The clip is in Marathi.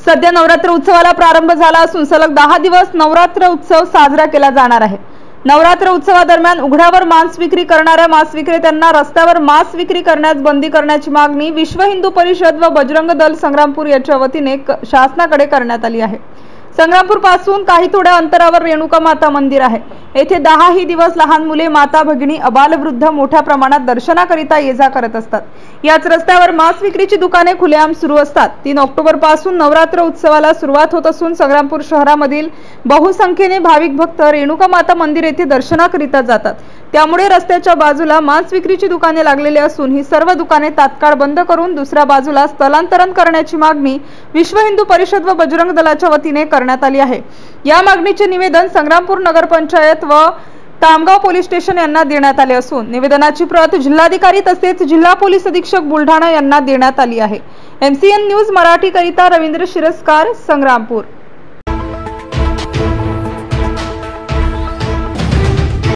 सध्या नवरात्र उत्सवाला प्रारंभ झाला असून सलग 10 दिवस नवरात्र उत्सव साजरा केला जाणार आहे। नवरात्र उत्सवादरम्यान उघड्यावर मांस विक्री करणाऱ्या मांस विक्रेत्यांना रस्त्यावर मांस विक्री करण्यास बंदी करण्याची मागणी विश्व हिंदू परिषद व बजरंग दल संग्रामपूर यांच्या वतीने शासनाकडे करण्यात आली आहे। संग्रामपूर पासून काही थोड्या अंतरावर रेणुका माता मंदिर आहे। येथे 10 ही दिवस लहान मुले, माता भगिनी, अबालवृद्ध मोठ्या प्रमाणात दर्शनाकरिता ये-जा करत असतात। याच रस्त्यावर मांस विक्रीची दुकाने खुलेआम सुरू असतात। 3 ऑक्टोबर पासून नवरात्र उत्सवाला सुरुवात होत असून संग्रामपूर शहरामधील बहुसंख्येने भाविक भक्त रेणुका माता मंदिर येथे दर्शनाकरिता जातात। त्यामुळे रस्त्याच्या बाजूला मांस विक्रीची दुकाने लागलेली असून ही सर्व दुकाने तात्काळ बंद करून दुसऱ्या बाजूला स्थलांतरण करण्याची मागणी विश्व हिंदू परिषद व बजरंग दलाच्या वतीने करण्यात आली आहे। या मागणीचे निवेदन संग्रामपूर नगरपंचायत व तामगाव पोलीस स्टेशन यांना देण्यात आले असून निवेदनाची प्रत जिल्हाधिकारी तसेच जिल्हा पोलीस अधीक्षक बुलढाणा यांना देण्यात आली आहे। MCN न्यूज मराठी करिता रवींद्र शिरस्कार, संग्रामपूर।